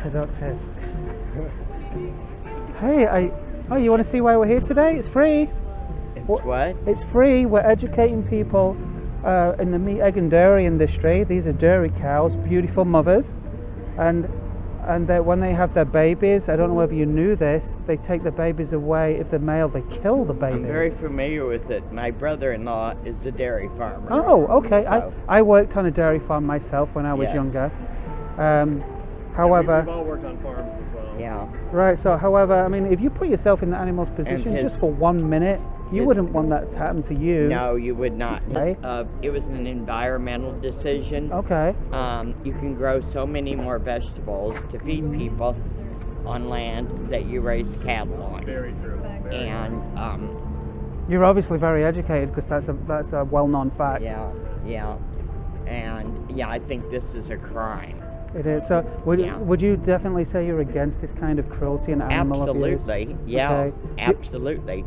productive. Hey, oh, you want to see why we're here today? It's free. It's what? It's free. We're educating people in the meat, egg and dairy industry. These are dairy cows, beautiful mothers, and when they have their babies, I don't know whether you knew this, they take the babies away. If they're male, they kill the babies. I'm very familiar with it. My brother-in-law is a dairy farmer. Oh, okay. So. I worked on a dairy farm myself when I was younger. However, we've all worked on farms as well. Yeah. Right. So, however, I mean, if you put yourself in the animal's position just for 1 minute, you wouldn't want that to happen to you. No, you would not. Right? It was an environmental decision. Okay. You can grow so many more vegetables to feed people on land that you raise cattle on. Very true. And you're obviously very educated, because that's a well-known fact. Yeah. And yeah, I think this is a crime. It is. So would you definitely say you're against this kind of cruelty and animal abuse? Absolutely. Yeah. Okay. Absolutely.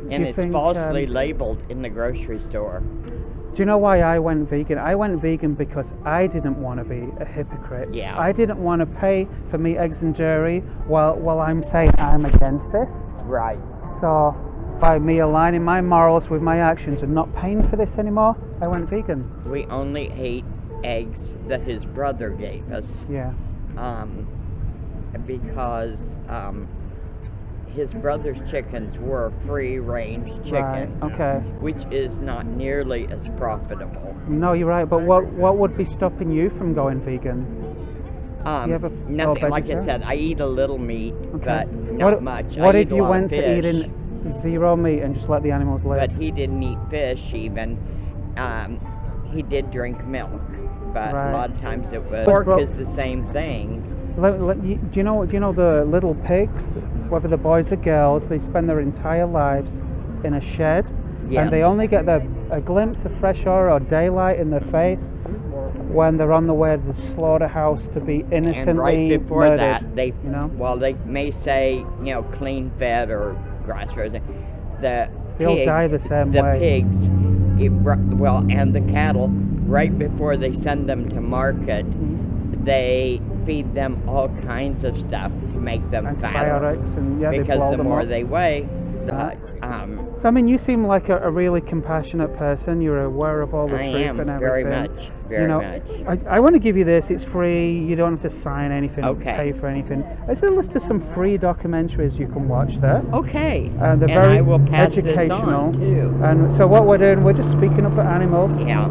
And it's falsely labeled in the grocery store. Do you know why I went vegan? I went vegan because I didn't want to be a hypocrite. Yeah. I didn't want to pay for meat, eggs and dairy while I'm saying I'm against this. Right. So by me aligning my morals with my actions and not paying for this anymore, I went vegan. We only ate eggs that his brother gave us. Yeah. Because his brother's chickens were free-range chickens, Right. Okay. which is not nearly as profitable. No, you're right. But what would be stopping you from going vegan? You have Nothing. Like I said, I eat a little meat, but not much. What I if eat a you lot went of to fish, eating zero meat and just let the animals live? But he didn't eat fish even. He did drink milk, but Right. a lot of times it was. Pork is the same thing. Do you know the little pigs, whether the boys or girls, they spend their entire lives in a shed, and they only get a glimpse of fresh air or daylight in their face when they're on the way to the slaughterhouse to be innocently And right before murdered, that, they, well, they may say, clean fed or grass fed. They all die the same way. The pigs, and the cattle, right before they send them to market, they feed them all kinds of stuff to make them fatter. Antibiotics, and because the more up. they weigh, so I mean, you seem like a really compassionate person. You're aware of all the truth and everything. Very much, very much. I want to give you this. It's free. You don't have to sign anything, pay for anything. It's a list of some free documentaries you can watch there. Okay. They're and very I will pass educational. This on too. And so what we're doing, we're just speaking up for animals. Yeah.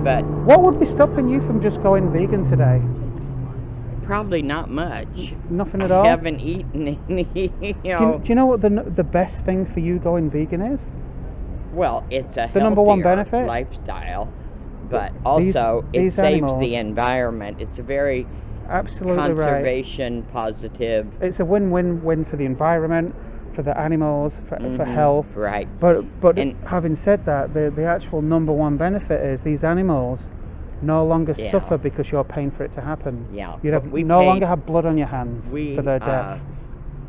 But what would be stopping you from just going vegan today? Probably not much. Nothing at all? I haven't eaten any, Do you know what the best thing for you going vegan is? Well, it's a the number one healthier benefit? lifestyle, but also these it saves animals, the environment. It's a very conservation positive. It's a win-win-win for the environment, for the animals, for health. Right. But having said that, the actual number one benefit is these animals no longer suffer because you're paying for it to happen. Yeah. You no longer have blood on your hands for their death.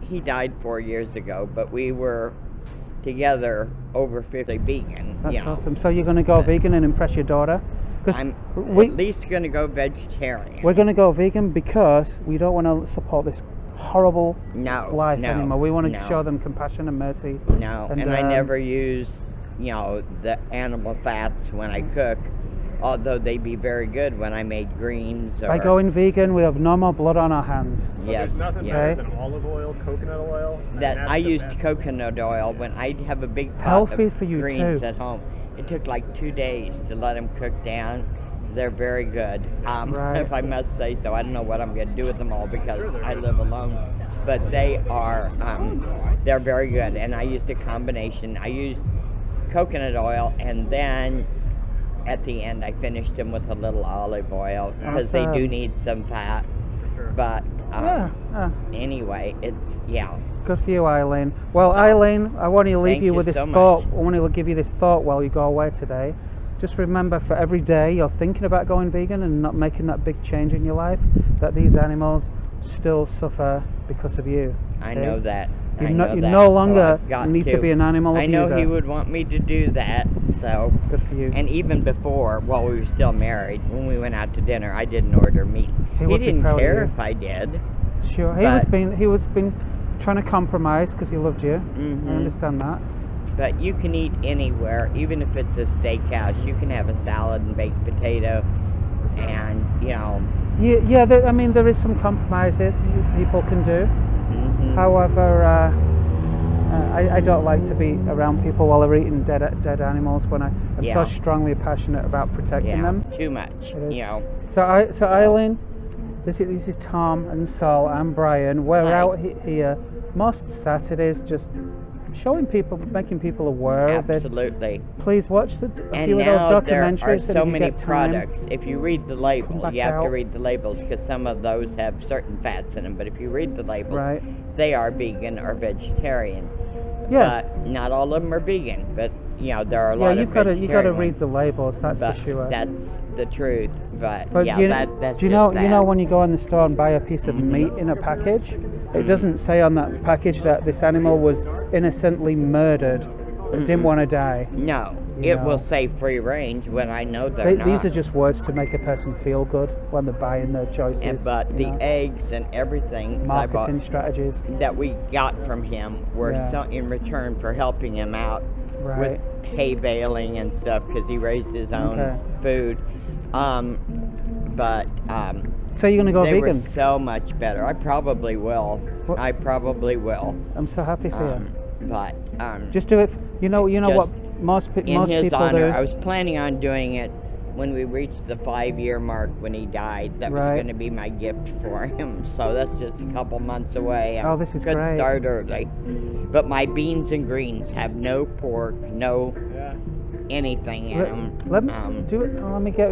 He died 4 years ago, but we were together over 50 vegan. That's awesome. So you're going to go vegan and impress your daughter? I'm at least going to go vegetarian. We're going to go vegan because we don't want to support this horrible life anymore. We want to show them compassion and mercy. And I never use, the animal fats when I cook. Although they'd be very good when I made greens. By going vegan, we have no more blood on our hands. Yes. There's nothing better than olive oil, coconut oil. I used coconut oil when I'd have a big pot Healthy of for you greens too. at home. It took like 2 days to let them cook down. They're very good, if I must say so. I don't know what I'm going to do with them all because I live alone. But they are, they're very good. And I used a combination. I used coconut oil, and then at the end I finished them with a little olive oil because they do need some fat. But anyway, it's good for you, Eileen. Well, Eileen, I want to leave you with this thought. I want to give you this thought while you go away today. Just remember, for every day you're thinking about going vegan and not making that big change in your life, that these animals still suffer because of you. I know that. You no longer need to be an animal abuser. I know he would want me to do that, so. Good for you. And even before, while we were still married, when we went out to dinner, I didn't order meat. He didn't care if I did. Sure. He was been trying to compromise because he loved you. Mm-hmm. I understand that. But you can eat anywhere, even if it's a steakhouse. You can have a salad and baked potato, and Yeah. I mean, there is some compromises people can do. Mm-hmm. However, I don't like to be around people while they're eating dead animals when I'm so strongly passionate about protecting them. Too much. So Eileen, this is Tom and Sol and Brian. We're out here most Saturdays, just showing people, making people aware of this. Absolutely. Please watch a few of those documentaries. There are so many products. products. If you read the label, you have to read the labels because some of those have certain fats in them. But if you read the labels, they are vegan or vegetarian. Yeah. But not all of them are vegan. But there are a lot of vegetarian you've got to read the labels. That's for sure. That's the truth. But that's do you know when you go in the store and buy a piece of meat in a package, it doesn't say on that package that this animal was innocently murdered, didn't want to die. No, it will say free range when I know they're not. These are just words to make a person feel good when they're buying their choices. But the eggs and everything marketing strategies that we got from him were in return for helping him out with hay baling and stuff because he raised his own food. So you're gonna go vegan? They were so much better. I probably will. I probably will. I'm so happy for you. But just do it. You know what most people do. I was planning on doing it when we reached the 5-year mark when he died. That was going to be my gift for him. So that's just a couple months away. This is great. Could start early. But my beans and greens have no pork, no anything in them. Let me do it. Let me get.